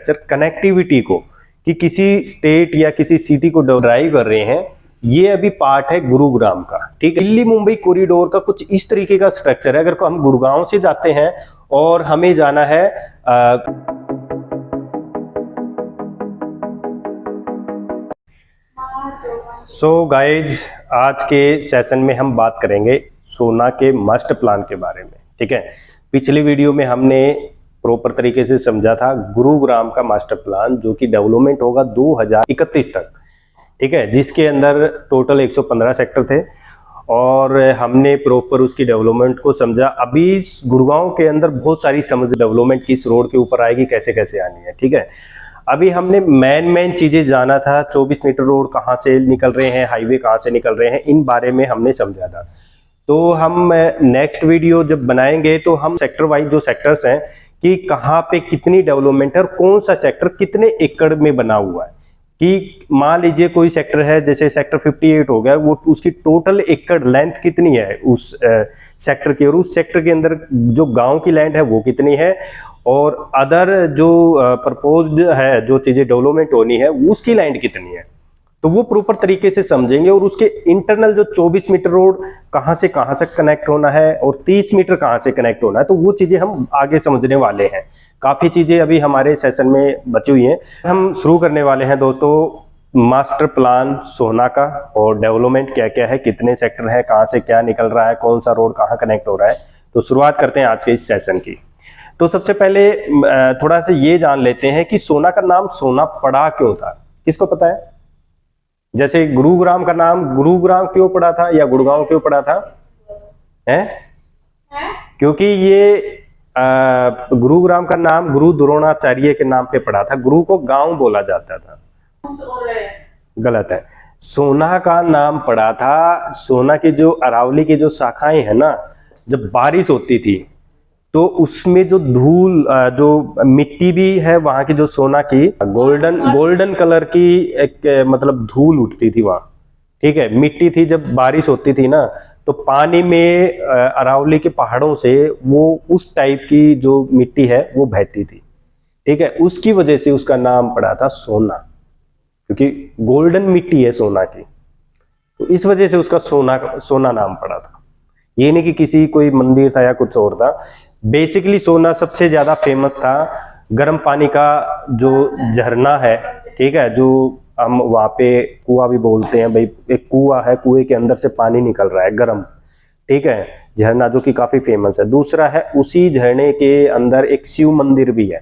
Infrastructure connectivity को कि किसी स्टेट या किसी सिटी को ड्राइव कर रहे हैं, ये अभी पार्ट है गुरुग्राम का। ठीक है, दिल्ली मुंबई कॉरिडोर का कुछ इस तरीके का स्ट्रक्चर है। अगर हम गुड़गांव से जाते हैं और हमें जाना है सो गाइज, आज के सेशन में हम बात करेंगे सोना के मास्टर प्लान के बारे में। ठीक है, पिछली वीडियो में हमने प्रॉपर तरीके से समझा था गुरुग्राम का मास्टर प्लान, जो कि डेवलपमेंट होगा 2031 तक। ठीक है, जिसके अंदर टोटल 115 सेक्टर थे और हमने प्रॉपर उसकी डेवलपमेंट को समझा। अभी गुड़गांव के अंदर बहुत सारी समझ डेवलपमेंट किस रोड के ऊपर आएगी, कैसे कैसे आनी है। ठीक है, अभी हमने मेन चीजें जाना था। 24 मीटर रोड कहाँ से निकल रहे हैं, हाईवे कहाँ से निकल रहे हैं, इन बारे में हमने समझा था। तो हम नेक्स्ट वीडियो जब बनाएंगे तो हम सेक्टर वाइज जो सेक्टर्स हैं कि कहाँ पे कितनी डेवलपमेंट है और कौन सा सेक्टर कितने एकड़ में बना हुआ है। कि मान लीजिए कोई सेक्टर है, जैसे सेक्टर 58 हो गया, वो उसकी टोटल एकड़ लेंथ कितनी है उस सेक्टर की, और उस सेक्टर के अंदर जो गांव की लैंड है वो कितनी है, और अदर जो प्रपोज्ड है, जो चीजें डेवलपमेंट होनी है, उसकी लैंड कितनी है। तो वो प्रॉपर तरीके से समझेंगे। और उसके इंटरनल जो 24 मीटर रोड कहाँ से कनेक्ट होना है और 30 मीटर कहाँ से कनेक्ट होना है, तो वो चीजें हम आगे समझने वाले हैं। काफी चीजें अभी हमारे सेशन में बची हुई हैं। हम शुरू करने वाले हैं दोस्तों मास्टर प्लान सोना का, और डेवलपमेंट क्या क्या है, कितने सेक्टर है, कहाँ से क्या निकल रहा है, कौन सा रोड कहाँ कनेक्ट हो रहा है। तो शुरुआत करते हैं आज के इस सेशन की। तो सबसे पहले थोड़ा सा ये जान लेते हैं कि सोना का नाम सोना पड़ा क्यों था। किसको पता है? जैसे गुरुग्राम का नाम गुरुग्राम क्यों पड़ा था या गुड़गांव क्यों पड़ा था? क्योंकि ये गुरुग्राम का नाम गुरु द्रोणाचार्य के नाम पे पड़ा था। गुरु को गांव बोला जाता था, गलत है। सोना का नाम पड़ा था, सोना की जो अरावली की जो शाखाएं है ना, जब बारिश होती थी तो उसमें जो धूल, जो मिट्टी भी है वहां की, जो सोना की गोल्डन कलर की एक मतलब धूल उठती थी वहां। ठीक है, मिट्टी थी, जब बारिश होती थी ना तो पानी में अरावली के पहाड़ों से वो उस टाइप की जो मिट्टी है वो बहती थी। ठीक है, उसकी वजह से उसका नाम पड़ा था सोना, क्योंकि गोल्डन मिट्टी है सोना की, तो इस वजह से उसका सोना नाम पड़ा था। ये नहीं कि किसी कोई मंदिर था या कुछ और था। बेसिकली सोना सबसे ज्यादा फेमस था। गर्म पानी का जो झरना है, ठीक है, जो हम वहां पे कुआं भी बोलते हैं, भाई एक कुआं है, कुएं के अंदर से पानी निकल रहा है गर्म, ठीक है, झरना, जो कि काफी फेमस है। दूसरा है, उसी झरने के अंदर एक शिव मंदिर भी है।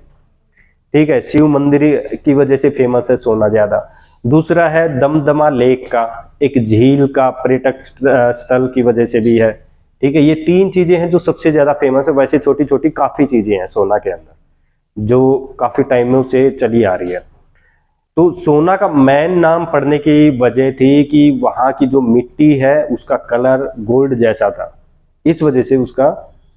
ठीक है, शिव मंदिर की वजह से फेमस है सोना ज्यादा। दूसरा है दमदमा लेक का एक झील का पर्यटक स्थल की वजह से भी है। ठीक है, ये तीन चीजें हैं जो सबसे ज्यादा फेमस है। वैसे छोटी छोटी काफी चीजें हैं सोना के अंदर जो काफी टाइमों से चली आ रही है। तो सोना का मेन नाम पड़ने की वजह थी कि वहां की जो मिट्टी है उसका कलर गोल्ड जैसा था, इस वजह से उसका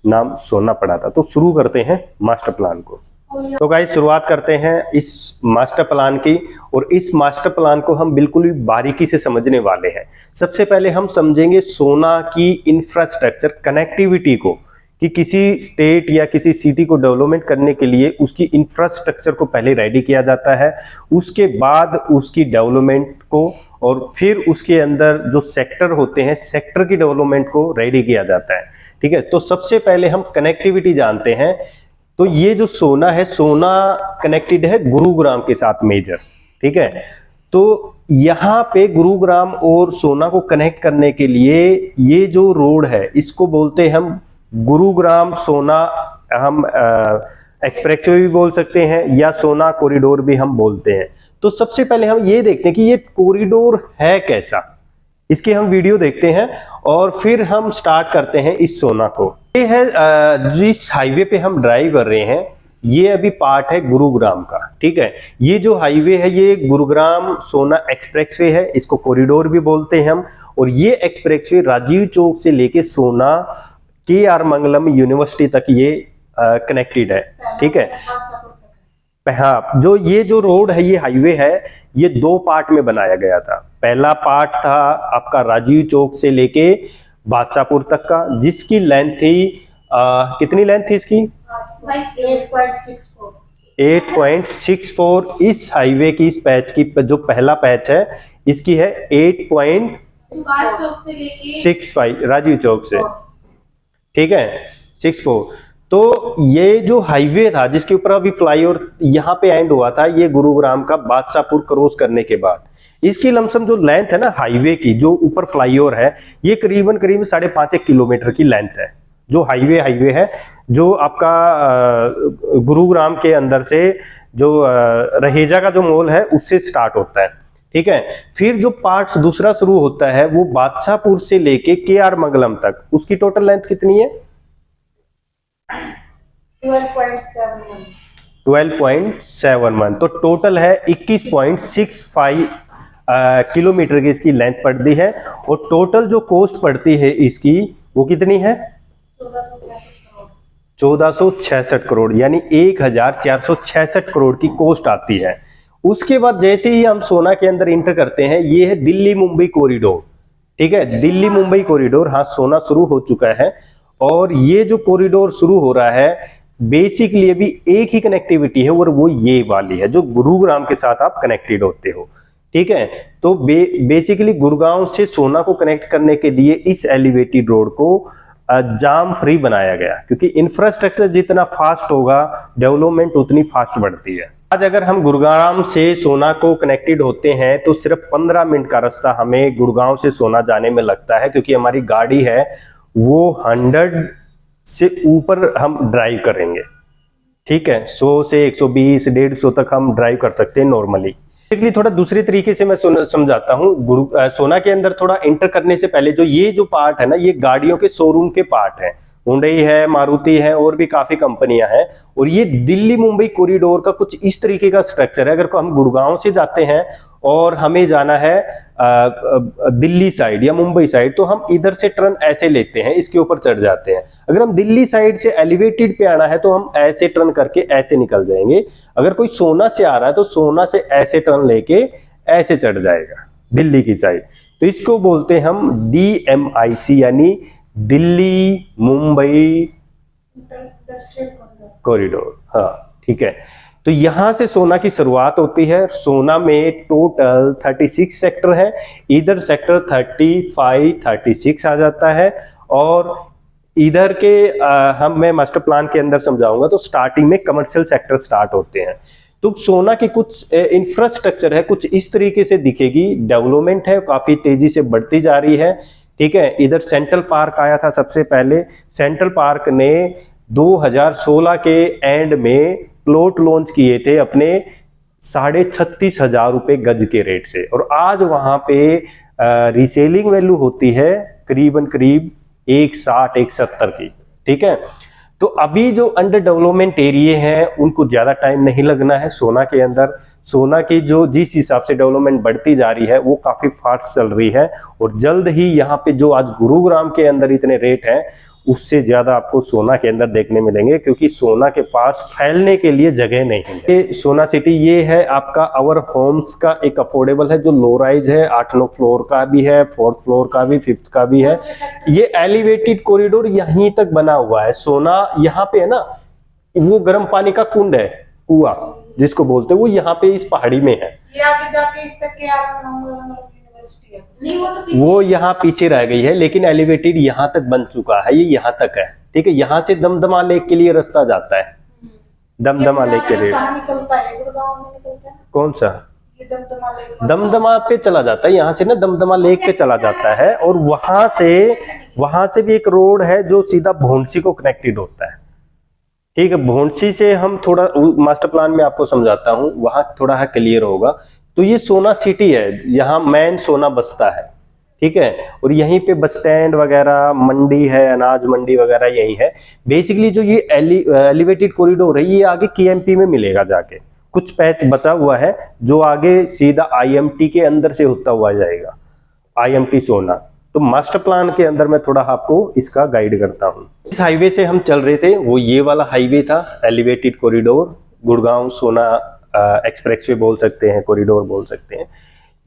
नाम सोना पड़ा था। तो शुरू करते हैं मास्टर प्लान को। तो गाइस, शुरुआत करते हैं इस मास्टर प्लान की, और इस मास्टर प्लान को हम बिल्कुल ही बारीकी से समझने वाले हैं। सबसे पहले हम समझेंगे सोना की इंफ्रास्ट्रक्चर कनेक्टिविटी को, कि किसी स्टेट या किसी सिटी को डेवलपमेंट करने के लिए उसकी इंफ्रास्ट्रक्चर को पहले रेडी किया जाता है, उसके बाद उसकी डेवलपमेंट को, और फिर उसके अंदर जो सेक्टर होते हैं, सेक्टर की डेवलपमेंट को रेडी किया जाता है। ठीक है, तो सबसे पहले हम कनेक्टिविटी जानते हैं। तो ये जो सोना है, सोना कनेक्टेड है गुरुग्राम के साथ मेजर। ठीक है, तो यहाँ पे गुरुग्राम और सोना को कनेक्ट करने के लिए ये जो रोड है, इसको बोलते हैं हम गुरुग्राम सोना, हम एक्सप्रेसवे भी बोल सकते हैं या सोना कॉरिडोर भी हम बोलते हैं। तो सबसे पहले हम ये देखते हैं कि ये कॉरिडोर है कैसा, इसकी हम वीडियो देखते हैं और फिर हम स्टार्ट करते हैं इस सोना को। ये है जिस हाईवे पे हम ड्राइव कर रहे हैं, ये अभी पार्ट है गुरुग्राम का। ठीक है, ये जो हाईवे है ये गुरुग्राम सोना एक्सप्रेसवे है, इसको कॉरिडोर भी बोलते हैं हम। और ये एक्सप्रेसवे राजीव चौक से लेके सोना KR मंगलम यूनिवर्सिटी तक ये कनेक्टेड है। ठीक है, हाँ, जो जो रोड है, ये हाईवे है, ये दो पार्ट में बनाया गया था। पहला पार्ट था आपका राजीव चौक से लेके बादशाहपुर तक का, जिसकी लेंथ थी कितनी लेंथ थी इसकी? 8.64। इस हाईवे की इस पैच की जो पहला पैच है इसकी है 8.65 राजीव चौक से, ठीक है 64। तो ये जो हाईवे था जिसके ऊपर अभी फ्लाईओवर यहाँ पे एंड हुआ था, ये गुरुग्राम का बादशाहपुर क्रॉस करने के बाद इसकी लमसम जो लेंथ है ना हाईवे की, जो ऊपर फ्लाईओवर है, ये करीबन 5.5 किलोमीटर की लेंथ है। जो हाईवे है जो आपका गुरुग्राम के अंदर से जो रहेजा का जो मॉल है उससे स्टार्ट होता है, ठीक है। फिर जो पार्ट दूसरा शुरू होता है वो बादशाहपुर से लेके KR मंगलम तक, उसकी टोटल लेंथ कितनी है? 12.71। तो टोटल है 21.65 किलोमीटर की इसकी लेंथ पड़ती है। और टोटल जो कॉस्ट पड़ती है इसकी वो कितनी है? 1466 करोड़, यानी 1466 करोड़ की कॉस्ट आती है। उसके बाद जैसे ही हम सोना के अंदर इंटर करते हैं, ये है दिल्ली मुंबई कॉरिडोर, ठीक है। दिल्ली मुंबई कॉरिडोर, हाँ सोना शुरू हो चुका है। और ये जो कॉरिडोर शुरू हो रहा है बेसिकली अभी एक ही कनेक्टिविटी है और वो ये वाली है जो गुरुग्राम के साथ आप कनेक्टेड होते हो, ठीक है। तो बेसिकली गुरुग्राम से सोना को कनेक्ट करने के लिए इस एलिवेटेड रोड को जाम फ्री बनाया गया, क्योंकि इंफ्रास्ट्रक्चर जितना फास्ट होगा डेवलपमेंट उतनी फास्ट बढ़ती है। आज अगर हम गुरुग्राम से सोना को कनेक्टेड होते हैं तो सिर्फ 15 मिनट का रास्ता हमें गुरुग्राम से सोना जाने में लगता है, क्योंकि हमारी गाड़ी है वो 100 से ऊपर हम ड्राइव करेंगे, ठीक है। 100 से 120 150 तक हम ड्राइव कर सकते हैं नॉर्मली। बेसिकली थोड़ा दूसरे तरीके से मैं समझाता हूँ। सोना के अंदर थोड़ा एंटर करने से पहले जो ये जो पार्ट है ना, ये गाड़ियों के शोरूम के पार्ट है। हुंडई है, मारुति है और भी काफी कंपनियां हैं। और ये दिल्ली मुंबई कॉरिडोर का कुछ इस तरीके का स्ट्रक्चर है। अगर हम गुड़गांव से जाते हैं और हमें जाना है दिल्ली साइड या मुंबई साइड, तो हम इधर से टर्न ऐसे लेते हैं, इसके ऊपर चढ़ जाते हैं। अगर हम दिल्ली साइड से एलिवेटेड पे आना है तो हम ऐसे टर्न करके ऐसे निकल जाएंगे। अगर कोई सोना से आ रहा है तो सोना से ऐसे टर्न लेके ऐसे चढ़ जाएगा दिल्ली की साइड। तो इसको बोलते हैं हम DMIC, यानी दिल्ली मुंबई कॉरिडोर, हाँ ठीक है। तो यहां से सोना की शुरुआत होती है। सोना में टोटल 36 सेक्टर है, इधर सेक्टर 35 36 आ जाता है। और इधर के मैं मास्टर प्लान के अंदर समझाऊंगा। तो स्टार्टिंग में कमर्शियल सेक्टर स्टार्ट होते हैं। तो सोना की कुछ इंफ्रास्ट्रक्चर है कुछ इस तरीके से दिखेगी, डेवलपमेंट है काफी तेजी से बढ़ती जा रही है, ठीक है। इधर सेंट्रल पार्क आया था सबसे पहले। सेंट्रल पार्क ने 2016 के एंड में प्लॉट लॉन्च किए थे अपने 36,500 रुपए गज के रेट से। और आज वहां पे रीसेलिंग वैल्यू होती है करीब 160 170 की, ठीक है। तो अभी जो अंडर डेवलपमेंट एरिया हैं उनको ज्यादा टाइम नहीं लगना है सोना के अंदर। सोना की जो जिस हिसाब से डेवलपमेंट बढ़ती जा रही है वो काफी फास्ट चल रही है। और जल्द ही यहाँ पे जो आज गुरुग्राम के अंदर इतने रेट हैं उससे ज्यादा आपको सोना के अंदर देखने मिलेंगे, क्योंकि सोना के पास फैलने के लिए जगह नहीं है। ये सोना सिटी ये है आपका आवर होम्स का एक अफोर्डेबल है जो लो राइज है, 8-9 फ्लोर का भी है, 4th फ्लोर का भी, 5th का भी है। ये एलिवेटेड कॉरिडोर यहीं तक बना हुआ है। सोना यहाँ पे है ना, वो गर्म पानी का कुंड है, कुआ जिसको बोलते हैं, वो यहाँ पे इस पहाड़ी में है। ये आगे जाके इस तक वो यहाँ पीछे रह गई है, लेकिन एलिवेटेड यहाँ तक बन चुका है, ये यहाँ तक है, ठीक है। यहाँ से दमदमा लेक के लिए रास्ता जाता है, दमदमा लेक के लिए। कौन सा? दमदमा पे चला जाता है, यहाँ से ना दमदमा लेक पे चला जाता है। और वहां से भी एक रोड है जो सीधा भोंडसी को कनेक्टेड होता है, ठीक है। भोंडसी से हम थोड़ा मास्टर प्लान में आपको समझाता हूँ, वहां थोड़ा है क्लियर होगा। तो ये सोना सिटी है, यहाँ मेन सोना बसता है, ठीक है। और यहीं पे बस स्टैंड वगैरह, मंडी है, अनाज मंडी वगैरह यही है। बेसिकली जो ये एलिवेटेड कॉरिडोर है ये आगे KMP में मिलेगा जाके। कुछ पैच बचा हुआ है जो आगे सीधा IMT के अंदर से होता हुआ जाएगा, IMT सोना। तो मास्टर प्लान के अंदर मैं थोड़ा आपको इसका गाइड करता हूँ। इस हाईवे से हम चल रहे थे, वो ये वाला हाईवे था, एलिवेटेड कॉरिडोर, गुड़गांव सोना एक्सप्रेसवे बोल सकते हैं, कॉरिडोर बोल सकते हैं।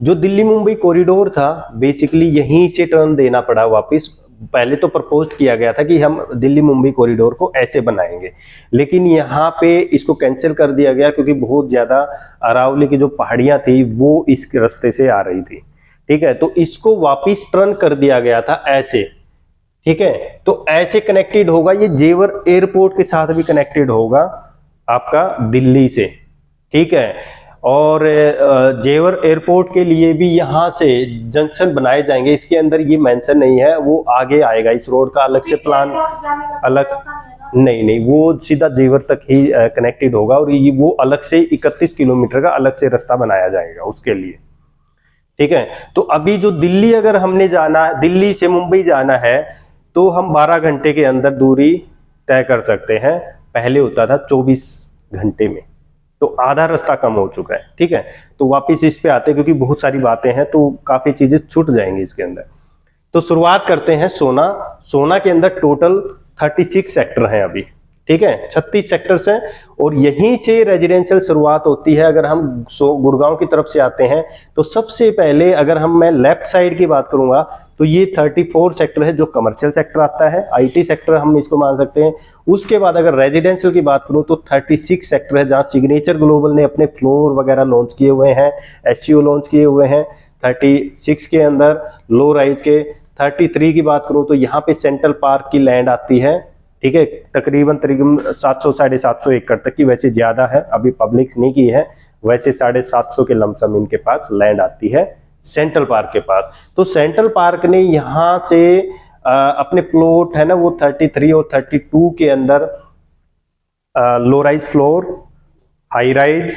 जो दिल्ली मुंबई कॉरिडोर था बेसिकली यहीं से टर्न देना पड़ा वापस पहले तो प्रपोज किया गया था कि हम दिल्ली मुंबई कॉरिडोर को ऐसे बनाएंगे, लेकिन यहाँ पे इसको कैंसिल कर दिया गया क्योंकि बहुत ज़्यादा अरावली की जो पहाड़ियाँ थी वो इस रास्ते से आ रही थी। ठीक है, तो इसको वापिस टर्न कर दिया गया था ऐसे। ठीक है, तो ऐसे कनेक्टेड होगा, ये जेवर एयरपोर्ट के साथ भी कनेक्टेड होगा आपका दिल्ली से। ठीक है, और जेवर एयरपोर्ट के लिए भी यहाँ से जंक्शन बनाए जाएंगे, इसके अंदर ये मेंशन नहीं है, वो आगे आएगा। इस रोड का अलग से प्लान, अलग नहीं नहीं, वो सीधा जेवर तक ही कनेक्टेड होगा, और ये वो अलग से 31 किलोमीटर का अलग से रास्ता बनाया जाएगा उसके लिए। ठीक है, तो अभी जो दिल्ली अगर हमने जाना, दिल्ली से मुंबई जाना है, तो हम 12 घंटे के अंदर दूरी तय कर सकते हैं। पहले होता था 24 घंटे में, तो आधा रास्ता कम हो चुका है। ठीक है, तो वापिस इस पे आते हैं क्योंकि बहुत सारी बातें हैं तो काफी चीजें छूट जाएंगी इसके अंदर। तो शुरुआत करते हैं सोना। सोना के अंदर टोटल 36 सेक्टर हैं अभी। ठीक है, 36 सेक्टर्स हैं, और यहीं से रेजिडेंशियल शुरुआत होती है। अगर हम गुड़गांव की तरफ से आते हैं तो सबसे पहले अगर मैं लेफ्ट साइड की बात करूंगा तो ये 34 सेक्टर है जो कमर्शियल सेक्टर आता है, आईटी सेक्टर हम इसको मान सकते हैं। उसके बाद अगर रेजिडेंशियल की बात करूं तो 36 सेक्टर है जहां सिग्नेचर ग्लोबल ने अपने फ्लोर वगैरह लॉन्च किए हुए हैं, एससीओ लॉन्च किए हुए हैं 36 के अंदर। लो राइज के 33 की बात करूं तो यहाँ पे सेंट्रल पार्क की लैंड आती है। ठीक है, तकरीबन 700 750 एकड़ तक की, वैसे ज्यादा है, अभी पब्लिक नहीं की है, वैसे 750 के लमसम इनके पास लैंड आती है सेंट्रल पार्क के पास। तो सेंट्रल पार्क ने यहाँ से अपने प्लॉट है ना वो 33 और 32 के अंदर low rise floor, high rise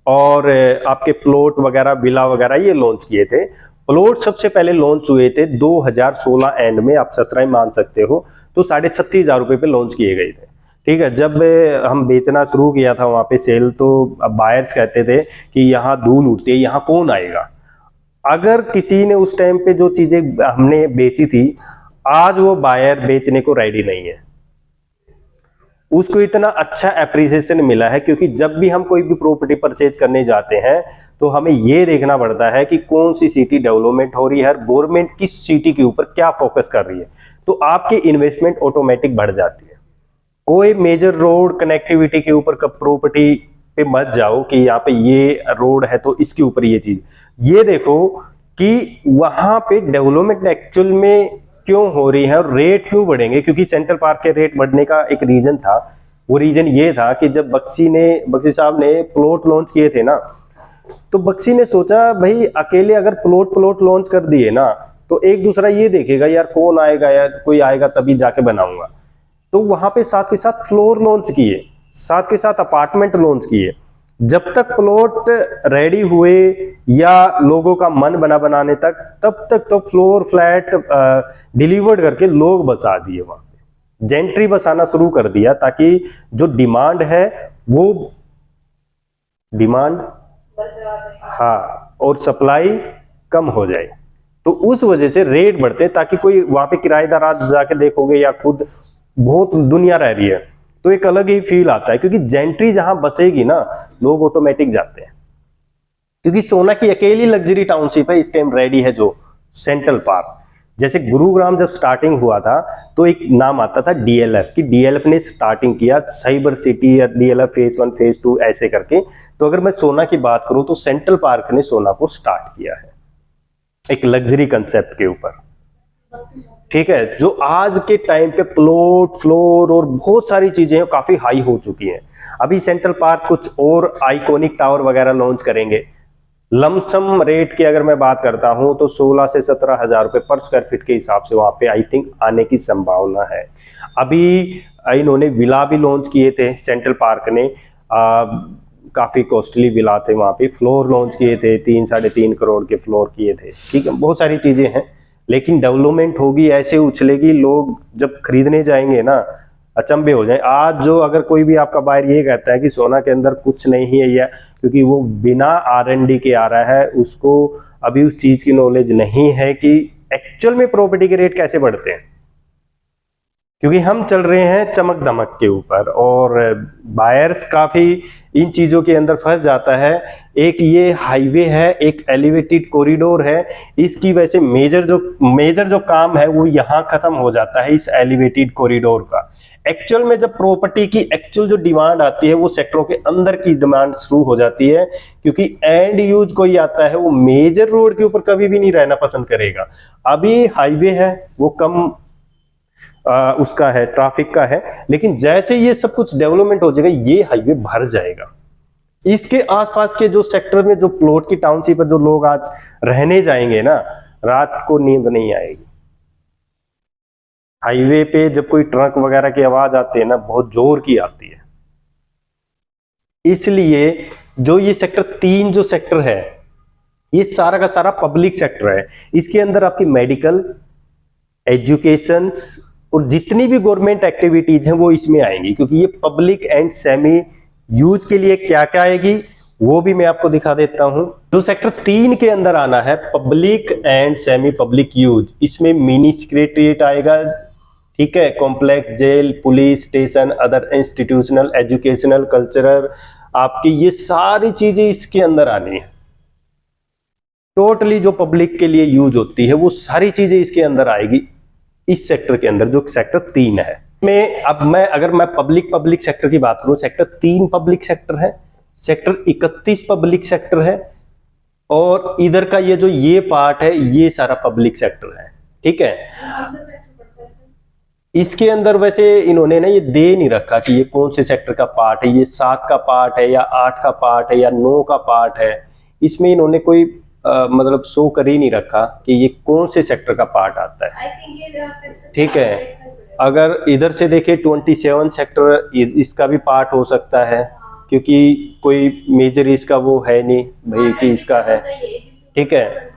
और आपके प्लॉट वगैरह, विला वगैरह ये लॉन्च किए थे। प्लॉट सबसे पहले लॉन्च हुए थे 2016 एंड में, आप 17 मान सकते हो, तो 36,500 रुपए पे लॉन्च किए गए थे। ठीक है, जब हम बेचना शुरू किया था वहां पे सेल, तो बायर्स कहते थे कि यहाँ धूल उठती है, यहाँ कौन आएगा। अगर किसी ने उस टाइम पे जो चीजें हमने बेची थी, आज वो बायर बेचने को रेडी नहीं है। उसको इतना अच्छा एप्रिसिएशन मिला है क्योंकि जब भी हम कोई भी प्रॉपर्टी परचेज करने जाते हैं तो हमें यह देखना पड़ता है कि कौन सी सिटी डेवलपमेंट हो रही है, गवर्नमेंट किस सिटी के ऊपर क्या फोकस कर रही है, तो आपकी इन्वेस्टमेंट ऑटोमेटिक बढ़ जाती है। कोई मेजर रोड कनेक्टिविटी के ऊपर कब प्रॉपर्टी पे मत जाओ कि यहाँ पे ये रोड है तो इसके ऊपर ये चीज, ये देखो कि वहां पे डेवलपमेंट एक्चुअल में क्यों हो रही है और रेट क्यों बढ़ेंगे। क्योंकि सेंट्रल पार्क के रेट बढ़ने का एक रीजन था, वो रीजन ये था कि जब बख्शी साहब ने प्लॉट लॉन्च किए थे ना, तो बख्शी ने सोचा भाई अकेले अगर प्लॉट लॉन्च कर दिए ना तो एक दूसरा ये देखेगा यार कौन आएगा, यार कोई आएगा तभी जाके बनाऊंगा। तो वहां पे साथ के साथ फ्लोर लॉन्च किए, साथ के साथ अपार्टमेंट लॉन्च किए। जब तक प्लॉट रेडी हुए या लोगों का मन बना बनाने तक, तब तक तो फ्लोर फ्लैट डिलीवर्ड करके लोग बसा दिए, वहां पे जेंट्री बसाना शुरू कर दिया ताकि जो डिमांड है वो डिमांड, हाँ, और सप्लाई कम हो जाए। तो उस वजह से रेट बढ़ते ताकि कोई वहां पे किराएदार आज जाके देखोगे या खुद बहुत दुनिया रह रही है तो एक अलग ही फील आता है, क्योंकि जेंट्री जहां बसेगी ना लोग ऑटोमेटिक जाते हैं। क्योंकि सोना की अकेली लग्जरी टाउनशिप है इस टाइम रेडी है जो सेंट्रल पार्क। जैसे गुरुग्राम जब स्टार्टिंग हुआ था तो एक नाम आता था डीएलएफ की, डीएलएफ ने स्टार्टिंग किया साइबर सिटी या डीएलएफ फेज 1 फेज 2 ऐसे करके। तो अगर मैं सोना की बात करूं तो सेंट्रल पार्क ने सोना को स्टार्ट किया है एक लग्जरी कंसेप्ट के ऊपर। ठीक है, जो आज के टाइम पे प्लॉट फ्लोर और बहुत सारी चीजें काफी हाई हो चुकी हैं। अभी सेंट्रल पार्क कुछ और आइकॉनिक टावर वगैरह लॉन्च करेंगे। लमसम रेट की अगर मैं बात करता हूं तो 16 से 17,000 रुपए पर स्क्वायर फीट के हिसाब से वहां पे आई थिंक आने की संभावना है। अभी इन्होंने विला भी लॉन्च किए थे सेंट्रल पार्क ने, काफी कॉस्टली विला थे वहां पे, फ्लोर लॉन्च किए थे 3-3.5 करोड़ के फ्लोर किए थे। ठीक है, बहुत सारी चीजें हैं, लेकिन डेवलपमेंट होगी ऐसे उछलेगी, लोग जब खरीदने जाएंगे ना अचंभे हो जाए। आज जो अगर कोई भी आपका बायर ये कहता है कि सोना के अंदर कुछ नहीं है, या क्योंकि वो बिना R&D के आ रहा है, उसको अभी उस चीज की नॉलेज नहीं है कि एक्चुअल में प्रॉपर्टी के रेट कैसे बढ़ते हैं। क्योंकि हम चल रहे हैं चमक दमक के ऊपर, और बायर्स काफी इन चीजों के अंदर फंस जाता है। एक ये हाईवे है, एक एलिवेटेड कॉरिडोर है, इसकी वजह से मेजर जो काम है वो यहाँ खत्म हो जाता है इस एलिवेटेड कॉरिडोर का। एक्चुअल में जब प्रॉपर्टी की एक्चुअल जो डिमांड आती है वो सेक्टरों के अंदर की डिमांड शुरू हो जाती है, क्योंकि एंड यूज कोई आता है वो मेजर रोड के ऊपर कभी भी नहीं रहना पसंद करेगा। अभी हाईवे है वो कम उसका है, ट्रैफिक का है, लेकिन जैसे ये सब कुछ डेवलपमेंट हो जाएगा ये हाईवे भर जाएगा। इसके आसपास के जो सेक्टर में जो प्लॉट की टाउनशिप पर जो लोग आज रहने जाएंगे ना, रात को नींद नहीं आएगी। हाईवे पे जब कोई ट्रक वगैरह की आवाज आती है ना, बहुत जोर की आती है। इसलिए जो ये सेक्टर 3 जो सेक्टर है ये सारा का सारा पब्लिक सेक्टर है। इसके अंदर आपकी मेडिकल, एजुकेशन और जितनी भी गवर्नमेंट एक्टिविटीज हैं वो इसमें आएंगी, क्योंकि ये पब्लिक एंड सेमी यूज के लिए क्या क्या आएगी वो भी मैं आपको दिखा देता हूं। जो सेक्टर 3 के अंदर आना है public and semi public use, इसमें मिनी सेक्रेटरिएट आएगा, ठीक है, complex, jail, police station, other institutional, educational, cultural, आपकी ये सारी चीजें इसके अंदर आनी है। टोटली जो पब्लिक के लिए यूज होती है वो सारी चीजें इसके अंदर आएगी, इस सेक्टर के अंदर जो सेक्टर 3 है। अगर मैं पब्लिक सेक्टर की बात करूं, सेक्टर 3 पब्लिक सेक्टर है, सेक्टर 31 पब्लिक सेक्टर है, और इधर का ये पार्ट है ये सारा पब्लिक सेक्टर है, ठीक है। इसके अंदर वैसे इन्होंने ना ये दे नहीं रखा कि ये कौन से सेक्टर का पार्ट है, ये 7 का पार्ट है या 8 का पार्ट है या 9 का पार्ट है। इसमें इन्होंने कोई मतलब शो कर ही नहीं रखा कि ये कौन से सेक्टर का पार्ट आता है, ठीक है। अगर इधर से देखें 27 सेक्टर इसका भी पार्ट हो सकता है, क्योंकि कोई मेजर इसका वो है नहीं भाई कि इसका है, ठीक है।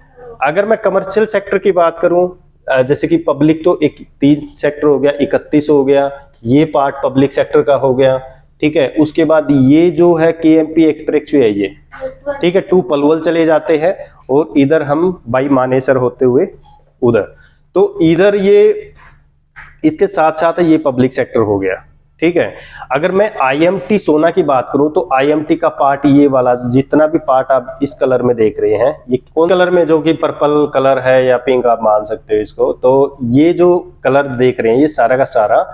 अगर मैं कमर्शियल सेक्टर की बात करूं, जैसे कि पब्लिक तो 3 सेक्टर हो गया, 31 हो गया, ये पार्ट पब्लिक सेक्टर का हो गया, ठीक है। उसके बाद ये जो है केएमपी एक्सप्रेस वे है ये, ठीक है, टू पलवल चले जाते हैं, और इधर हम बाई मानेसर होते हुए उधर, तो इधर ये इसके साथ साथ ये पब्लिक सेक्टर हो गया, ठीक है। अगर मैं आईएमटी सोना की बात करूं तो आईएमटी का पार्ट ये वाला जितना भी पार्ट आप इस कलर में देख रहे हैं, ये कौन कलर में, जो कि पर्पल कलर है या पिंक आप मान सकते हो इसको, तो ये जो कलर देख रहे हैं ये सारा का सारा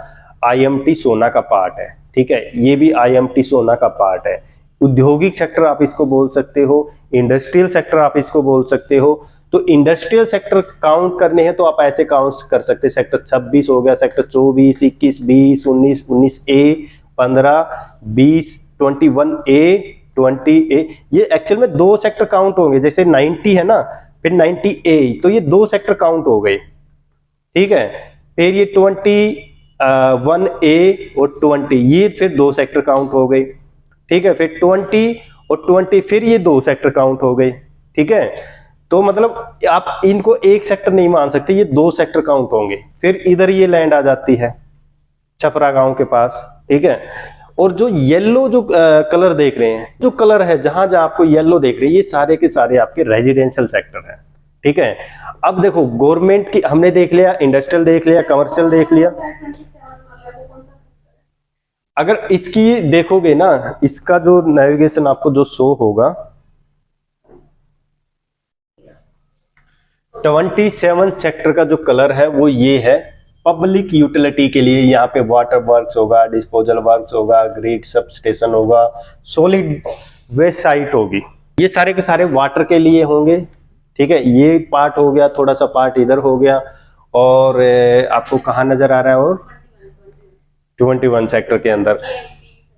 आईएमटी सोना का पार्ट है, ठीक है। ये भी आईएमटी सोना का पार्ट है। औद्योगिक सेक्टर आप इसको बोल सकते हो, इंडस्ट्रियल सेक्टर आप इसको बोल सकते हो। तो इंडस्ट्रियल सेक्टर काउंट करने हैं तो आप ऐसे काउंट कर सकते हैं, सेक्टर 26 हो गया, सेक्टर 24, 21, 20, 19, 19A, 15, 20, 21A, 20A। ये एक्चुअल में 2 सेक्टर काउंट होंगे, जैसे 90 है ना, फिर 90A, तो ये 2 सेक्टर काउंट हो गए, ठीक है। फिर ये 21A और 20, ये फिर 2 सेक्टर काउंट हो गए, ठीक है। फिर 20 और 20 फिर ये 2 सेक्टर काउंट हो गए, ठीक है। तो मतलब आप इनको एक सेक्टर नहीं मान सकते, ये 2 सेक्टर काउंट होंगे। फिर इधर ये लैंड आ जाती है छपरा गांव के पास, ठीक है। और जो येलो जो कलर देख रहे हैं, जो कलर है जहां जहां आपको येलो देख रहे हैं, ये सारे के सारे आपके रेजिडेंशियल सेक्टर है, ठीक है। अब देखो गवर्नमेंट की हमने देख लिया, इंडस्ट्रियल देख लिया, कमर्शियल देख लिया। अगर इसकी देखोगे ना, इसका जो नेविगेशन आपको जो शो होगा, 27 सेक्टर का जो कलर है वो ये है पब्लिक यूटिलिटी के लिए। यहाँ पे वाटर वर्क्स होगा, डिस्पोजल वर्क्स होगा, ग्रिड सब स्टेशन होगा, सॉलिड वेस्ट साइट होगी, ये सारे के सारे वाटर के लिए होंगे, ठीक है। ये पार्ट हो गया, थोड़ा सा पार्ट इधर हो गया, और आपको कहाँ नजर आ रहा है, और 21 सेक्टर के अंदर।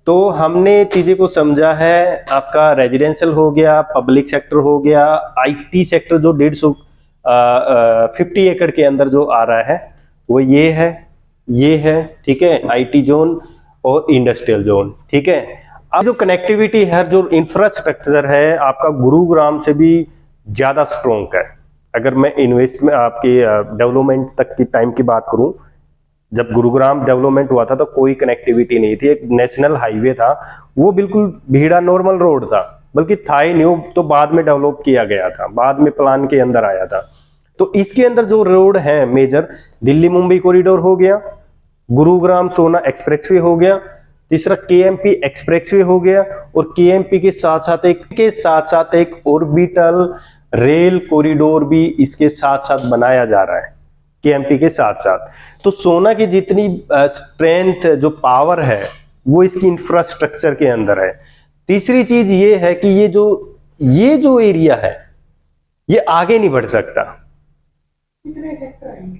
तो हमने चीजें को समझा है, आपका रेजिडेंशियल हो गया, पब्लिक सेक्टर हो गया, आईटी सेक्टर जो 150 एकड़ के अंदर जो आ रहा है वो ये है, ठीक है, आईटी जोन और इंडस्ट्रियल जोन, ठीक है। अब जो कनेक्टिविटी है, जो इंफ्रास्ट्रक्चर है आपका गुरुग्राम से भी ज्यादा स्ट्रॉन्ग है। अगर मैं इन्वेस्टमेंट आपकी डेवलपमेंट तक की टाइम की बात करूं, जब गुरुग्राम डेवलपमेंट हुआ था तो कोई कनेक्टिविटी नहीं थी, एक नेशनल हाईवे था, वो बिल्कुल भीड़ा नॉर्मल रोड था, बल्कि था ही नहीं, तो बाद में डेवलप किया गया था, बाद में प्लान के अंदर आया था। तो इसके अंदर जो रोड है मेजर, दिल्ली मुंबई कॉरिडोर हो गया, गुरुग्राम सोना एक्सप्रेसवे हो गया, तीसरा केएमपी एक्सप्रेसवे हो गया, और केएमपी के साथ साथ एक ऑर्बिटल रेल कॉरिडोर भी इसके साथ साथ बनाया जा रहा है केएमपी के साथ साथ। तो सोना की जितनी स्ट्रेंथ जो पावर है वो इसकी इंफ्रास्ट्रक्चर के अंदर है। तीसरी चीज ये है कि ये जो एरिया है ये आगे नहीं बढ़ सकता। कितने सेक्टर आएंगे?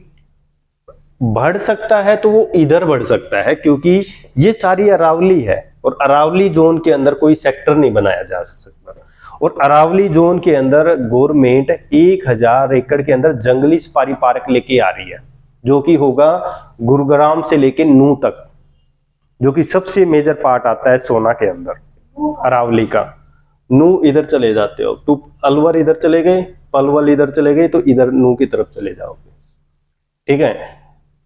बढ़ सकता है तो वो इधर बढ़ सकता है, क्योंकि ये सारी अरावली है और अरावली जोन के अंदर कोई सेक्टर नहीं बनाया जा सकता। और अरावली जोन के अंदर गवर्नमेंट 1000 एकड़ के अंदर जंगली सफारी पार्क लेके आ रही है, जो कि होगा गुरुग्राम से लेके नू तक, जो कि सबसे मेजर पार्ट आता है सोना के अंदर अरावली का। नू इधर चले जाते हो तो अलवर इधर चले गए, पलवल इधर चले गए, तो इधर नू की तरफ चले जाओगे। ठीक है,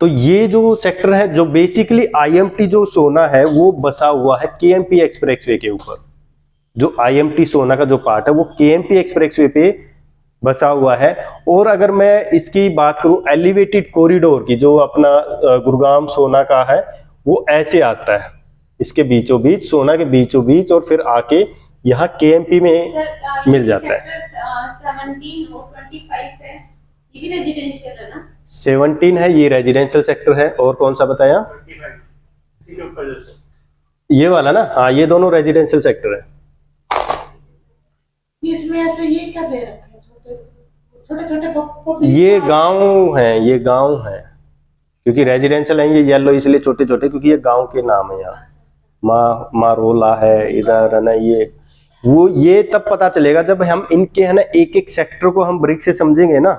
तो ये जो सेक्टर है, जो बेसिकली आईएमटी जो सोना है वो बसा हुआ है केएमपी एक्सप्रेसवे के ऊपर। जो आईएमटी सोना का जो पार्ट है वो केएमपी एक्सप्रेसवे पे बसा हुआ है। और अगर मैं इसकी बात करूं एलिवेटेड कॉरिडोर की, जो अपना गुरुग्राम सोना का है, वो ऐसे आता है इसके बीचों बीच, सोना के बीचों बीच, और फिर आके यहाँ केएमपी में मिल जाता है। 17 और 25 है, ये भी रेजिडेंशियल है ना? 17 है, ये रेजिडेंशियल सेक्टर है। और कौन सा बताया? ये वाला ना, हाँ ये दोनों रेजिडेंशियल सेक्टर है। इसमें ऐसे ये क्या दे रखे हैं? छोटे छोटे ये गांव है, ये गांव है, क्योंकि रेजिडेंशियल है। ये येलो इसलिए छोटे छोटे क्योंकि ये गांव के नाम है। यहाँ मारोला है इधर है ना, ये तब पता चलेगा जब हम इनके है ना एक एक सेक्टर को हम ब्रिक से समझेंगे ना,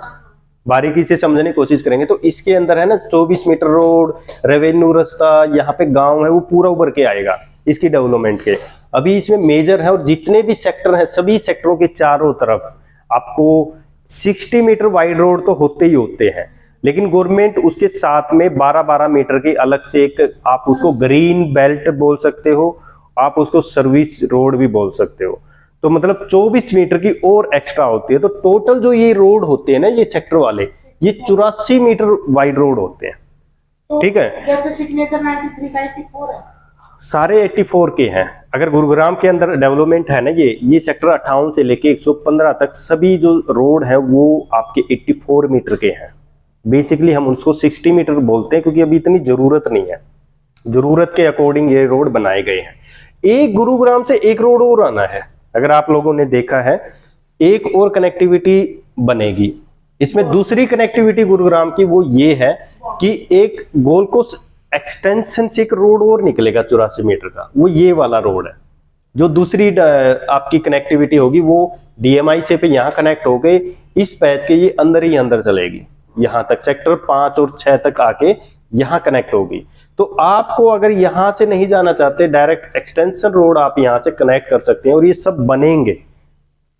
बारीकी से समझने की कोशिश करेंगे। तो इसके अंदर है ना 24 मीटर रोड, रेवेन्यू रास्ता, यहाँ पे गांव है, वो पूरा उभर के आएगा इसकी डेवलपमेंट के। अभी इसमें मेजर है, और जितने भी सेक्टर हैं सभी सेक्टरों के चारों तरफ आपको 60 मीटर वाइड रोड तो होते ही होते हैं, लेकिन गवर्नमेंट उसके साथ में 12-12 मीटर की अलग से एक, आप उसको ग्रीन बेल्ट बोल सकते हो, आप उसको सर्विस रोड भी बोल सकते हो। तो मतलब 24 मीटर की और एक्स्ट्रा होती है। तो टोटल जो ये रोड होते हैं ना, ये सेक्टर वाले, ये 84 मीटर वाइड रोड होते हैं। तो ठीक है, जैसे सिग्नेचर 93 का 84 है, सारे 84 के हैं। अगर गुरुग्राम के अंदर डेवलपमेंट है ना, ये सेक्टर 58 से लेके 115 तक सभी जो रोड है वो आपके 84 मीटर के हैं। बेसिकली हम उसको 60 मीटर बोलते हैं, क्योंकि अभी इतनी जरूरत नहीं है, जरूरत के अकॉर्डिंग ये रोड बनाए गए हैं। एक गुरुग्राम से एक रोड और आना है, अगर आप लोगों ने देखा है, एक और कनेक्टिविटी बनेगी इसमें। दूसरी कनेक्टिविटी गुरुग्राम की वो ये है कि एक गोलकोस्ट एक्सटेंशन से एक रोड और निकलेगा 84 मीटर का, वो ये वाला रोड है। जो दूसरी आपकी कनेक्टिविटी होगी वो डीएमआई से पे यहाँ कनेक्ट हो गए, इस पैच के ये अंदर ही अंदर चलेगी, यहाँ तक सेक्टर 5 और 6 तक आके यहाँ कनेक्ट होगी। तो आपको अगर यहाँ से नहीं जाना चाहते, डायरेक्ट एक्सटेंशन रोड आप यहाँ से कनेक्ट कर सकते हैं, और ये सब बनेंगे।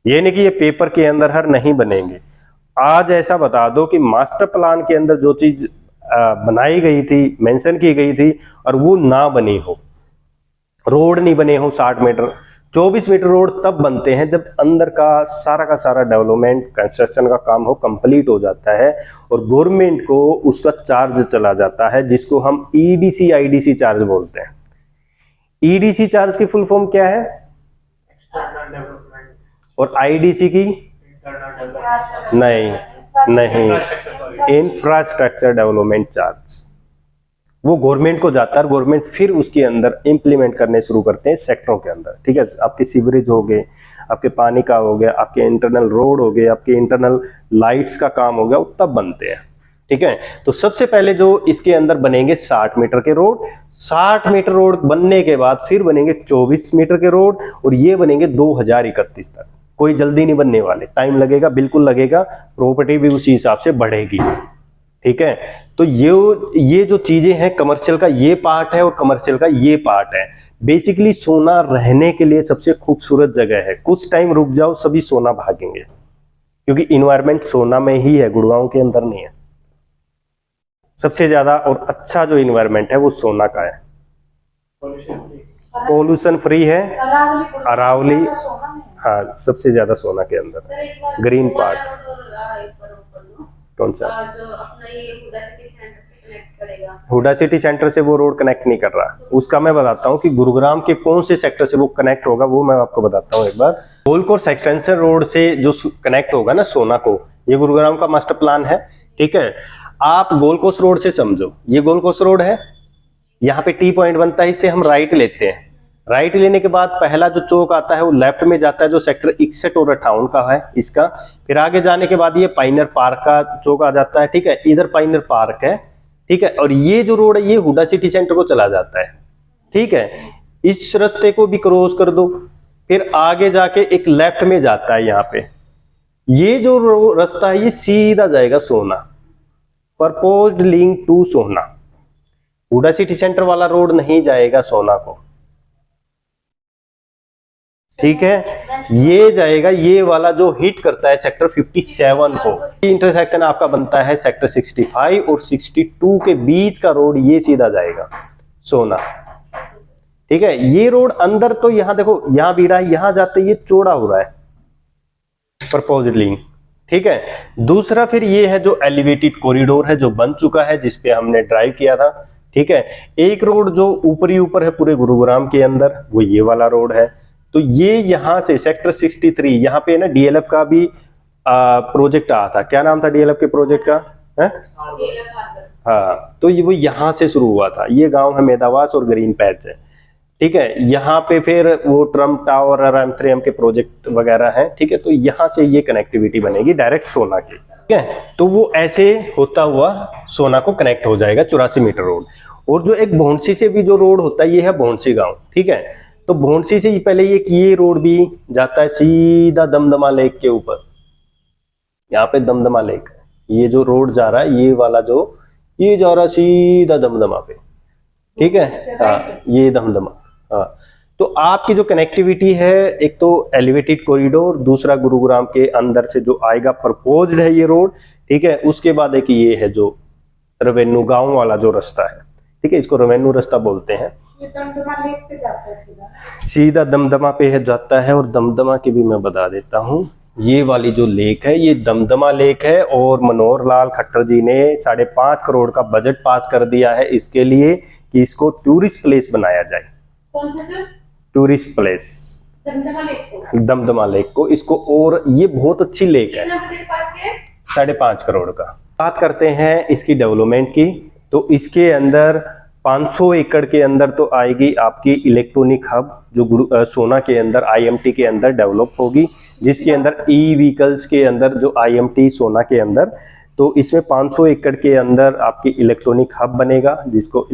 ये नहीं कि ये पेपर के अंदर हर नहीं बनेंगे। आज ऐसा बता दो कि मास्टर प्लान के अंदर जो चीज बनाई गई थी, मेंशन की गई थी, और वो ना बनी हो, रोड नहीं बने हो 60 मीटर, 24 मीटर रोड तब बनते हैं जब अंदर का सारा डेवलपमेंट कंस्ट्रक्शन का काम हो, कंप्लीट हो जाता है, और गवर्नमेंट को उसका चार्ज चला जाता है, जिसको हम ईडीसी आईडीसी चार्ज बोलते हैं। ईडीसी चार्ज की फुल फॉर्म क्या है? और आईडीसी की? नहीं, इंफ्रास्ट्रक्चर डेवलपमेंट चार्ज। वो गवर्नमेंट को जाता है, गवर्नमेंट फिर उसके अंदर इंप्लीमेंट करने शुरू करते हैं सेक्टरों के अंदर। ठीक है, आपके सीवरेज हो गए, आपके पानी का हो गया, आपके इंटरनल रोड हो गए, आपके इंटरनल लाइट्स का काम हो गया, वो तब बनते हैं। ठीक है, तो सबसे पहले जो इसके अंदर बनेंगे 60 मीटर के रोड, 60 मीटर रोड बनने के बाद फिर बनेंगे 24 मीटर के रोड, और ये बनेंगे 2031 तक। कोई जल्दी नहीं बनने वाले, टाइम लगेगा, बिल्कुल लगेगा, प्रॉपर्टी भी उसी हिसाब से बढ़ेगी। ठीक है, तो ये जो चीजें हैं, कमर्शियल का ये पार्ट है और कमर्शियल का ये पार्ट है। बेसिकली सोना रहने के लिए सबसे खूबसूरत जगह है। कुछ टाइम रुक जाओ, सभी सोना भागेंगे, क्योंकि इन्वायरमेंट सोना में ही है, गुड़गांव के अंदर नहीं है। सबसे ज्यादा और अच्छा जो इन्वायरमेंट है वो सोना का है, पोल्यूशन फ्री है। अरावली, हाँ सबसे ज्यादा सोना के अंदर ग्रीन पार्ट। कौन सा? जो अपना ये हुडा सिटी सेंटर से कनेक्ट करेगा? हुडा सिटी सेंटर से वो रोड कनेक्ट नहीं कर रहा, उसका मैं बताता हूँ कि गुरुग्राम के कौन से सेक्टर से वो कनेक्ट होगा, वो मैं आपको बताता हूँ एक बार। गोलकोर्स एक्सटेंशन रोड से जो कनेक्ट होगा ना सोना को, ये गुरुग्राम का मास्टर प्लान है, ठीक है। आप गोलकोर्स रोड से समझो, ये गोलकोर्स रोड है, यहाँ पे टी पॉइंट बनता है, इससे हम राइट लेते हैं। राइट लेने के बाद पहला जो चौक आता है वो लेफ्ट में जाता है, जो सेक्टर 61 और 58 का है इसका। फिर आगे जाने के बाद ये पाइनर पार्क का चौक आ जाता है, ठीक है, इधर पाइनर पार्क है, ठीक है। और ये जो रोड है ये हुडा सिटी सेंटर को चला जाता है, ठीक है। इस रास्ते को भी क्रॉस कर दो, फिर आगे जाके एक लेफ्ट में जाता है यहाँ पे, ये जो रास्ता है ये सीधा जाएगा सोना, प्रपोज्ड लिंक टू सोना। हुडा सिटी सेंटर वाला रोड नहीं जाएगा सोना को, ठीक है। ये जाएगा, ये वाला जो हिट करता है सेक्टर 57 को। इंटरसेक्शन आपका बनता है सेक्टर 65 और 62 के बीच का रोड, ये सीधा जाएगा सोना, ठीक है। ये रोड अंदर तो यहां देखो, यहां बीड़ा है, यहां जाते ये चौड़ा हो रहा है प्रपोज्ड लिंक, ठीक है। दूसरा फिर ये है जो एलिवेटेड कॉरिडोर है जो बन चुका है, जिसपे हमने ड्राइव किया था, ठीक है। एक रोड जो ऊपरी ऊपर है पूरे गुरुग्राम के अंदर, वो ये वाला रोड है। तो ये यहां से सेक्टर 63, यहाँ पे ना डीएलएफ का भी प्रोजेक्ट आया था, क्या नाम था डीएलएफ के प्रोजेक्ट का है? हाँ, तो ये वो यहाँ से शुरू हुआ था। ये गांव है मेदावास और ग्रीन पैच है, ठीक है। यहाँ पे फिर वो ट्रम्प टावर और M3M के प्रोजेक्ट वगैरह हैं, ठीक है। तो यहाँ से ये कनेक्टिविटी बनेगी डायरेक्ट सोना की, ठीक है। तो वो ऐसे होता हुआ सोना को कनेक्ट हो जाएगा 84 मीटर रोड। और जो एक भोंडसी से भी जो रोड होता है, ये है भोंडसी गाँव, ठीक है। तो भोंडसी से पहले ये रोड भी जाता है सीधा दमदमा लेक के ऊपर, यहाँ पे दमदमा लेक है, ये जो रोड जा रहा है ये वाला जो ये जा रहा है सीधा दमदमा पे, ठीक है। हाँ, ये दमदमा, हाँ। तो आपकी जो कनेक्टिविटी है, एक तो एलिवेटेड कॉरिडोर, दूसरा गुरुग्राम के अंदर से जो आएगा प्रपोज्ड है ये रोड, ठीक है। उसके बाद एक ये है जो रेवेन्यू गांव वाला जो रास्ता है, ठीक है, इसको रेवेन्यू रास्ता बोलते हैं। ये दमदमा लेक पे जाता है सीधा दमदमा पे है जाता है। और दमदमा की भी मैं बता देता हूँ, ये वाली जो लेक है ये दमदमा लेक है। और मनोहर लाल खट्टर जी ने 5.5 करोड़ का बजट पास कर दिया है इसके लिए कि इसको टूरिस्ट प्लेस बनाया जाए। कौन सा sir? Tourist place Damdama lake को? दमदमा लेक को, इसको। और ये बहुत अच्छी लेक है। कितना बजट पास किया? 5.5 करोड़ का। बात करते हैं इसकी डेवलपमेंट की, तो इसके अंदर 500 एकड़ के अंदर तो आएगी आपकी इलेक्ट्रॉनिक हब, जो सोना के अंदर IMT के अंदर डेवलप होगी, जिसके अंदर ई व्हीकल्स के अंदर जो IMT सोना के अंदर, तो इसमें 500 एकड़ के अंदर आपकी इलेक्ट्रॉनिक हब बनेगा, जिसको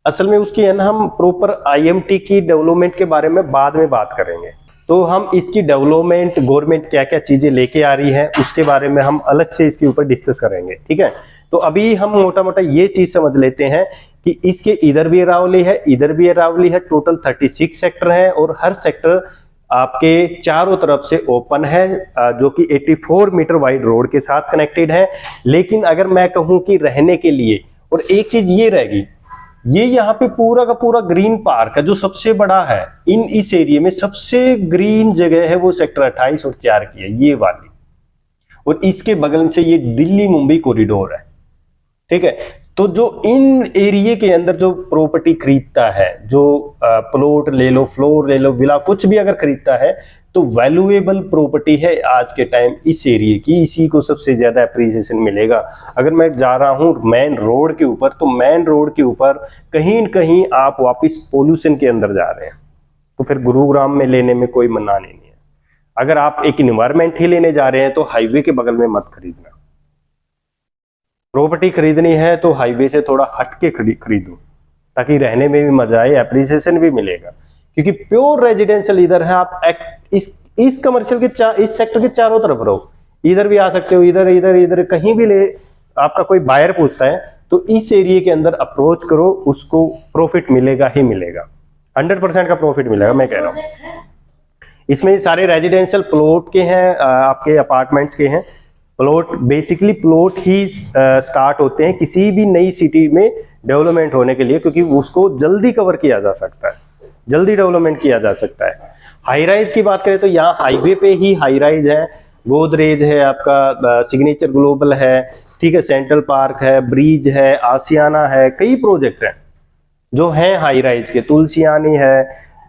असल में उसकी है ना, हम प्रॉपर IMT की डेवलपमेंट के बारे में बाद में बात करेंगे। तो हम इसकी डेवलपमेंट, गवर्नमेंट क्या क्या चीजें लेके आ रही है उसके बारे में हम अलग से इसके ऊपर डिस्कस करेंगे, ठीक है। तो अभी हम मोटा मोटा ये चीज समझ लेते हैं कि इसके इधर भी अरावली है, इधर भी अरावली है, टोटल 36 सेक्टर है। और हर सेक्टर आपके चारों तरफ से ओपन है, जो कि 84 मीटर वाइड रोड के साथ कनेक्टेड है। लेकिन अगर मैं कहूं कि रहने के लिए, और एक चीज ये रहेगी, ये यहाँ पे पूरा का पूरा ग्रीन पार्क है जो सबसे बड़ा है इस एरिया में। सबसे ग्रीन जगह है वो सेक्टर 28 और 4 की है, ये वाली। और इसके बगल से ये दिल्ली मुंबई कॉरिडोर है, ठीक है। तो जो इन एरिया के अंदर जो प्रॉपर्टी खरीदता है, जो प्लॉट ले लो, फ्लोर ले लो, विला, कुछ भी अगर खरीदता है, तो वैल्यूएबल प्रॉपर्टी है आज के टाइम इस एरिया की, इसी को सबसे ज्यादा एप्रिसिएशन मिलेगा। अगर मैं जा रहा हूं मेन रोड के ऊपर, तो मेन रोड के ऊपर कहीं न कहीं आप वापस पोल्यूशन के अंदर जा रहे हैं, तो फिर गुरुग्राम में लेने में कोई मना नहीं है। अगर आप एक एनवायरमेंट ही लेने जा रहे हैं तो हाईवे के बगल में मत खरीदना। प्रॉपर्टी खरीदनी है तो हाईवे से थोड़ा हट के खरीदो, ताकि रहने में भी मजा आए, एप्रिसिएशन भी मिलेगा। क्योंकि प्योर रेजिडेंशियल इधर है, आप इस कमर्शियल के इस सेक्टर के चारों तरफ रहो, इधर भी आ सकते हो, इधर इधर इधर कहीं भी ले। आपका कोई बायर पूछता है तो इस एरिया के अंदर अप्रोच करो, उसको प्रॉफिट मिलेगा ही मिलेगा, 100% का प्रॉफिट मिलेगा, मैं कह रहा हूँ। इसमें सारे रेजिडेंशियल प्लॉट के हैं, आपके अपार्टमेंट्स के हैं। प्लॉट बेसिकली प्लॉट ही स्टार्ट होते हैं किसी भी नई सिटी में डेवलपमेंट होने के लिए, क्योंकि उसको जल्दी कवर किया जा सकता है, जल्दी डेवलपमेंट किया जा सकता है। हाई राइज की बात करें तो यहाँ हाईवे पे ही हाई राइज है, गोदरेज है, आपका सिग्नेचर ग्लोबल है, ठीक है, सेंट्रल पार्क है, ब्रिज है, आसियाना है, कई प्रोजेक्ट हैं जो हैं हाई राइज के, तुलसियानी है।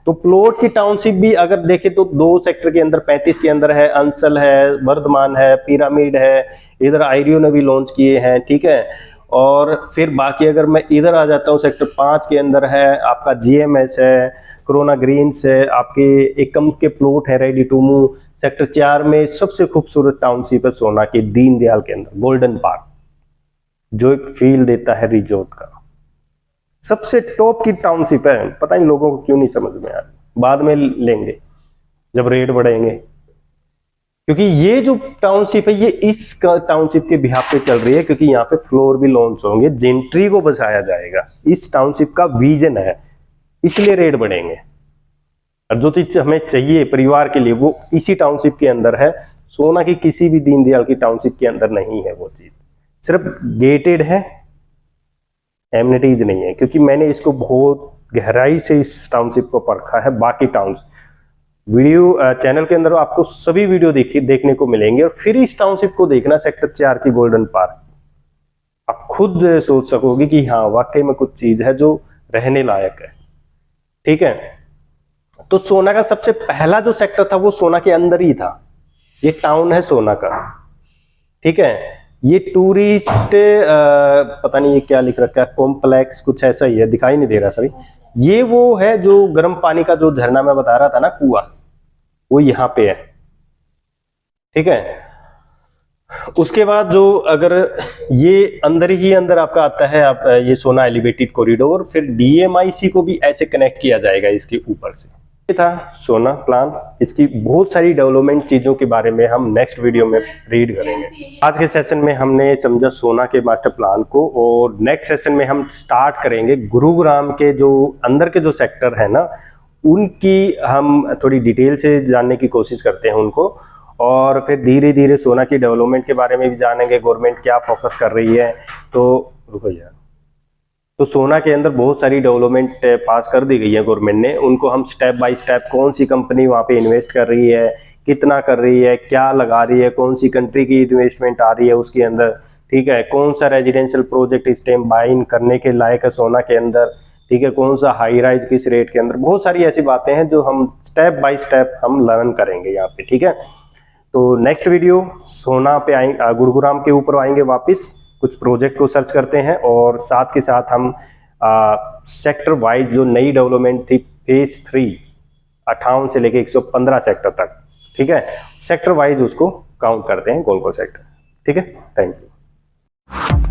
तो प्लॉट की टाउनशिप भी अगर देखें तो 2 सेक्टर के अंदर 35 के अंदर है, अंसल है, वर्धमान है, पिरामिड है, इधर आयरियो ने भी लॉन्च किए हैं, ठीक है। और फिर बाकी अगर मैं इधर आ जाता हूँ, सेक्टर 5 के अंदर है आपका जीएमएस है, कोरोना ग्रीन्स है, आपके एकम के प्लॉट है रेडी टू मूव। सेक्टर 4 में सबसे खूबसूरत टाउनशिप है सोना की दीनदयाल के अंदर, गोल्डन पार्क, जो एक फील देता है रिजॉर्ट का। सबसे टॉप की टाउनशिप है, पता नहीं लोगों को क्यों नहीं समझ में आ रहा, बाद में लेंगे जब रेट बढ़ेंगे। क्योंकि ये जो टाउनशिप है ये इस टाउनशिप के बिहाफ पे चल रही है, क्योंकि यहाँ पे फ्लोर भी लॉन्च होंगे, जेंट्री को बचाया जाएगा, इस टाउनशिप का विजन है, इसलिए रेट बढ़ेंगे। और जो चीज हमें चाहिए परिवार के लिए वो इसी टाउनशिप के अंदर है। सोना की किसी भी दीनदयाल की टाउनशिप के अंदर नहीं है वो चीज, सिर्फ गेटेड है, एमिनिटीज नहीं है। क्योंकि मैंने इसको बहुत गहराई से इस टाउनशिप को परखा है। बाकी टाउन्स वीडियो चैनल के अंदर आपको सभी वीडियो देखने को मिलेंगे, और फिर इस टाउनशिप को देखना, सेक्टर 4 की गोल्डन पार्क, आप खुद सोच सकोगे कि हाँ वाकई में कुछ चीज है जो रहने लायक है, ठीक है। तो सोना का सबसे पहला जो सेक्टर था वो सोना के अंदर ही था, ये टाउन है सोना का, ठीक है। ये टूरिस्ट पता नहीं ये क्या लिख रखा है, कॉम्प्लेक्स कुछ ऐसा ही है, दिखाई नहीं दे रहा सर। ये वो है जो गर्म पानी का जो झरना मैं बता रहा था ना, कुआं, वो यहाँ पे है, ठीक है। उसके बाद जो अगर ये अंदर ही अंदर आपका आता है, आप ये सोना एलिवेटेड कॉरिडोर, फिर डीएमआईसी को भी ऐसे कनेक्ट किया जाएगा इसके ऊपर से। ये था सोना प्लान, इसकी बहुत सारी डेवलपमेंट चीजों के बारे में हम नेक्स्ट वीडियो में रीड करेंगे। आज के सेशन में हमने समझा सोना के मास्टर प्लान को, और नेक्स्ट सेशन में हम स्टार्ट करेंगे गुरुग्राम के जो अंदर के जो सेक्टर है ना, उनकी हम थोड़ी डिटेल से जानने की कोशिश करते हैं उनको, और फिर धीरे धीरे सोना की डेवलपमेंट के बारे में भी जानेंगे, गवर्नमेंट क्या फोकस कर रही है। तो रुको यार, तो सोना के अंदर बहुत सारी डेवलपमेंट पास कर दी गई है गवर्नमेंट ने, उनको हम स्टेप बाय स्टेप, कौन सी कंपनी वहाँ पे इन्वेस्ट कर रही है, कितना कर रही है, क्या लगा रही है, कौन सी कंट्री की इन्वेस्टमेंट आ रही है उसके अंदर, ठीक है, कौन सा रेजिडेंशियल प्रोजेक्ट इस टाइम बाइन करने के लायक है सोना के अंदर, ठीक है, कौन सा हाई राइज किस रेट के अंदर, बहुत सारी ऐसी बातें हैं जो हम स्टेप बाय स्टेप हम लर्न करेंगे यहाँ पे, ठीक है। तो नेक्स्ट वीडियो सोना पे आएंगे, गुरुग्राम के ऊपर आएंगे वापस, कुछ प्रोजेक्ट को सर्च करते हैं, और साथ के साथ हम सेक्टर वाइज जो नई डेवलपमेंट थी फेज 3 58 से लेके 115 सेक्टर तक, ठीक है, सेक्टर वाइज उसको काउंट करते हैं गोल्को सेक्टर, ठीक है। Thank you.